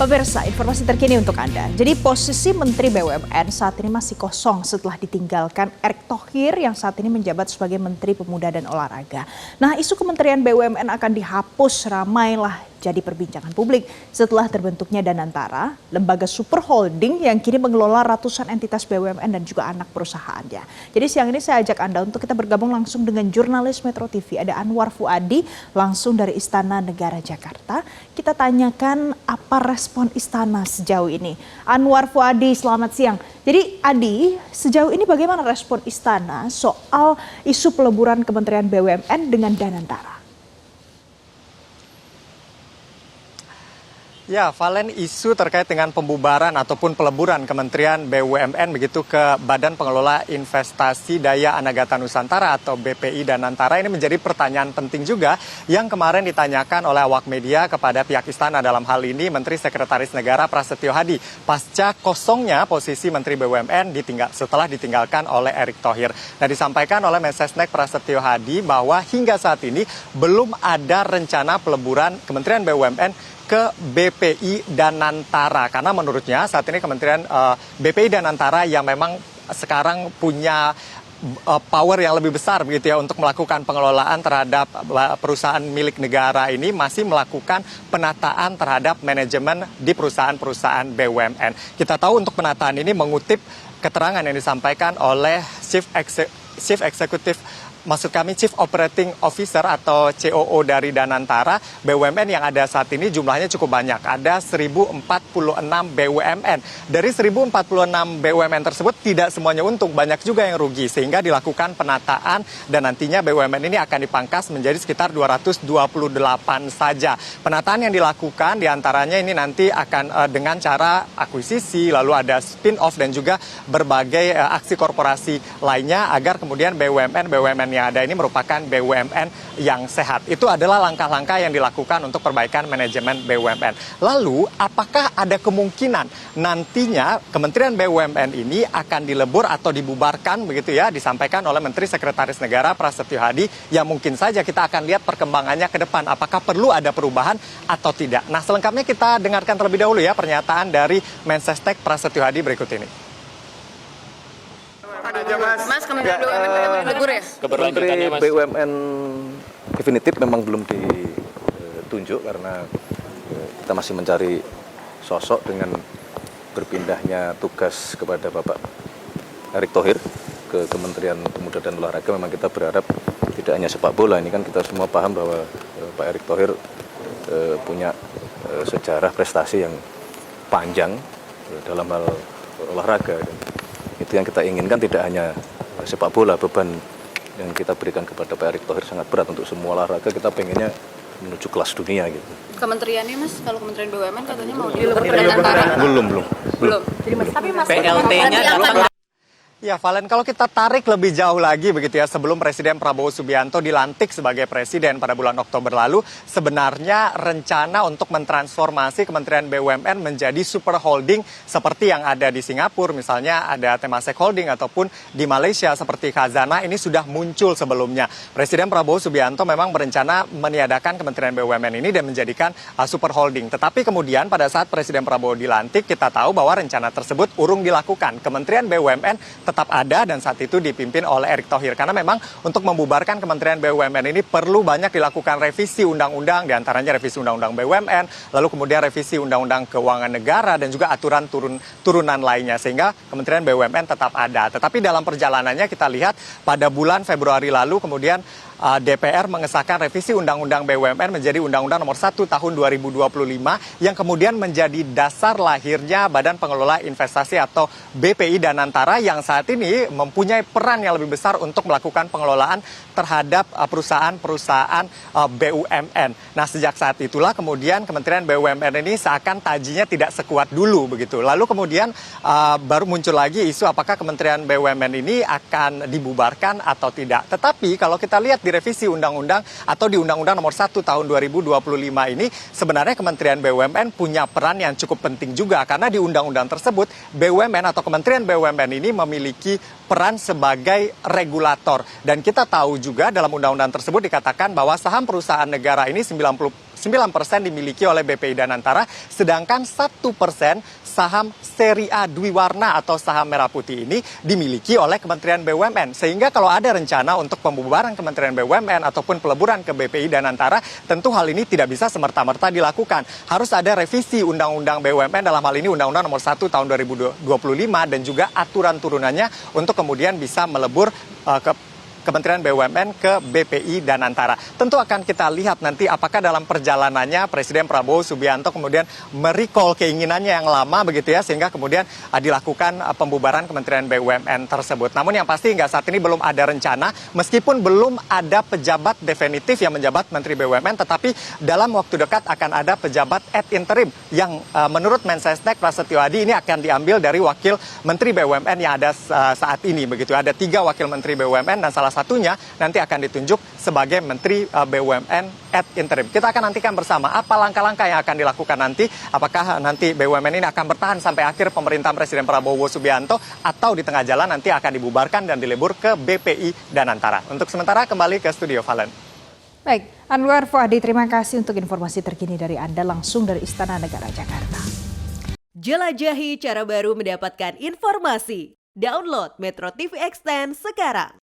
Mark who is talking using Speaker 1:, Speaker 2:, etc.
Speaker 1: Pemirsa, informasi terkini untuk Anda. Jadi posisi Menteri BUMN saat ini masih kosong setelah ditinggalkan Erick Thohir yang saat ini menjabat sebagai Menteri Pemuda dan Olahraga. Nah, isu Kementerian BUMN akan dihapus ramailah jadi perbincangan publik setelah terbentuknya Danantara, lembaga super holding yang kini mengelola ratusan entitas BUMN dan juga anak perusahaannya. Jadi siang ini saya ajak Anda untuk kita bergabung langsung dengan jurnalis Metro TV. Ada Anwar Fuadi langsung dari Istana Negara Jakarta. Kita tanyakan apa respon Istana sejauh ini. Anwar Fuadi, selamat siang. Jadi Adi, sejauh ini bagaimana respon Istana soal isu peleburan Kementerian BUMN dengan Danantara?
Speaker 2: Ya, Valen, isu terkait dengan pembubaran ataupun peleburan Kementerian BUMN begitu ke Badan Pengelola Investasi Daya Anagata Nusantara atau BPI Danantara ini menjadi pertanyaan penting juga yang kemarin ditanyakan oleh awak media kepada pihak istana, dalam hal ini Menteri Sekretaris Negara Prasetyo Hadi pasca kosongnya posisi Menteri BUMN setelah ditinggalkan oleh Erick Thohir. Nah, disampaikan oleh Mensesnek Prasetyo Hadi bahwa hingga saat ini belum ada rencana peleburan Kementerian BUMN ke BPI Danantara, karena menurutnya saat ini Kementerian BPI Danantara yang memang sekarang punya power yang lebih besar begitu ya untuk melakukan pengelolaan terhadap perusahaan milik negara ini masih melakukan penataan terhadap manajemen di perusahaan-perusahaan BUMN. Kita tahu untuk penataan ini mengutip keterangan yang disampaikan oleh Chief Operating Officer atau COO dari Danantara, BUMN yang ada saat ini jumlahnya cukup banyak. Ada 1046 BUMN. Dari 1046 BUMN tersebut tidak semuanya untung, banyak juga yang rugi. Sehingga dilakukan penataan dan nantinya BUMN ini akan dipangkas menjadi sekitar 228 saja. Penataan yang dilakukan diantaranya ini nanti akan dengan cara akuisisi, lalu ada spin-off dan juga berbagai aksi korporasi lainnya agar kemudian BUMN yang ada ini merupakan BUMN yang sehat. Itu adalah langkah-langkah yang dilakukan untuk perbaikan manajemen BUMN. Lalu, apakah ada kemungkinan nantinya Kementerian BUMN ini akan dilebur atau dibubarkan begitu ya, disampaikan oleh Menteri Sekretaris Negara Prasetyo Hadi, yang mungkin saja kita akan lihat perkembangannya ke depan. Apakah perlu ada perubahan atau tidak? Nah, selengkapnya kita dengarkan terlebih dahulu ya pernyataan dari Mensesnek Prasetyo Hadi berikut ini.
Speaker 3: Mas, Kementerian BUMN libur ya?
Speaker 4: Menteri BUMN definitif memang belum ditunjuk karena kita masih mencari sosok dengan berpindahnya tugas kepada Bapak Erick Thohir ke Kementerian Pemuda dan Olahraga. Memang kita berharap tidak hanya sepak bola, ini kan kita semua paham bahwa Pak Erick Thohir punya sejarah prestasi yang panjang dalam hal olahraga. Itu yang kita inginkan, tidak hanya sepak bola, beban yang kita berikan kepada Pak Erick Thohir sangat berat untuk semua olahraga. Kita pengennya menuju kelas dunia gitu.
Speaker 3: Kementeriannya Mas, kalau Kementerian BUMN katanya mau dilebur ke Danantara.
Speaker 4: Belum.
Speaker 3: Tapi Mas,
Speaker 2: PLT-nya datang. Ya, Valen, kalau kita tarik lebih jauh lagi begitu ya, sebelum Presiden Prabowo Subianto dilantik sebagai presiden pada bulan Oktober lalu, sebenarnya rencana untuk mentransformasi Kementerian BUMN menjadi super holding seperti yang ada di Singapura, misalnya ada Temasek Holding ataupun di Malaysia seperti Khazanah, ini sudah muncul sebelumnya. Presiden Prabowo Subianto memang berencana meniadakan Kementerian BUMN ini dan menjadikan super holding. Tetapi kemudian pada saat Presiden Prabowo dilantik, kita tahu bahwa rencana tersebut urung dilakukan. Kementerian BUMN tetap ada dan saat itu dipimpin oleh Erick Thohir. Karena memang untuk membubarkan Kementerian BUMN ini perlu banyak dilakukan revisi undang-undang, diantaranya revisi undang-undang BUMN, lalu kemudian revisi undang-undang keuangan negara dan juga aturan turunan lainnya. Sehingga Kementerian BUMN tetap ada. Tetapi dalam perjalanannya kita lihat pada bulan Februari lalu kemudian DPR mengesahkan revisi Undang-Undang BUMN menjadi Undang-Undang Nomor 1 Tahun 2025 yang kemudian menjadi dasar lahirnya Badan Pengelola Investasi atau BPI Danantara yang saat ini mempunyai peran yang lebih besar untuk melakukan pengelolaan terhadap perusahaan-perusahaan BUMN. Nah, sejak saat itulah kemudian Kementerian BUMN ini seakan tajinya tidak sekuat dulu begitu. Lalu kemudian baru muncul lagi isu apakah Kementerian BUMN ini akan dibubarkan atau tidak. Tetapi kalau kita lihat di revisi undang-undang atau di Undang-Undang Nomor 1 Tahun 2025 ini sebenarnya Kementerian BUMN punya peran yang cukup penting juga karena di undang-undang tersebut BUMN atau Kementerian BUMN ini memiliki peran sebagai regulator dan kita tahu juga dalam undang-undang tersebut dikatakan bahwa saham perusahaan negara ini 90 9% dimiliki oleh BPI Danantara, sedangkan 1% saham seri A Dwiwarna atau saham merah putih ini dimiliki oleh Kementerian BUMN. Sehingga kalau ada rencana untuk pembubaran Kementerian BUMN ataupun peleburan ke BPI Danantara, tentu hal ini tidak bisa semerta-merta dilakukan. Harus ada revisi Undang-Undang BUMN, dalam hal ini Undang-Undang nomor 1 tahun 2025 dan juga aturan turunannya untuk kemudian bisa melebur ke Kementerian BUMN ke BPI Danantara. Tentu akan kita lihat nanti apakah dalam perjalanannya Presiden Prabowo Subianto kemudian merecall keinginannya yang lama begitu ya, sehingga kemudian dilakukan pembubaran Kementerian BUMN tersebut. Namun yang pasti hingga saat ini belum ada rencana, meskipun belum ada pejabat definitif yang menjabat Menteri BUMN, tetapi dalam waktu dekat akan ada pejabat ad interim yang menurut Mensesnek Prasetyo Adi ini akan diambil dari wakil Menteri BUMN yang ada saat ini begitu. Ada 3 wakil Menteri BUMN dan salah satunya nanti akan ditunjuk sebagai Menteri BUMN ad interim. Kita akan nantikan bersama apa langkah-langkah yang akan dilakukan nanti. Apakah nanti BUMN ini akan bertahan sampai akhir pemerintahan Presiden Prabowo Subianto atau di tengah jalan nanti akan dibubarkan dan dilebur ke BPI Danantara. Untuk sementara kembali ke studio Valen.
Speaker 1: Baik, Anwar Fuadi, terima kasih untuk informasi terkini dari Anda langsung dari Istana Negara Jakarta.
Speaker 5: Jelajahi cara baru mendapatkan informasi. Download Metro TV Extend sekarang.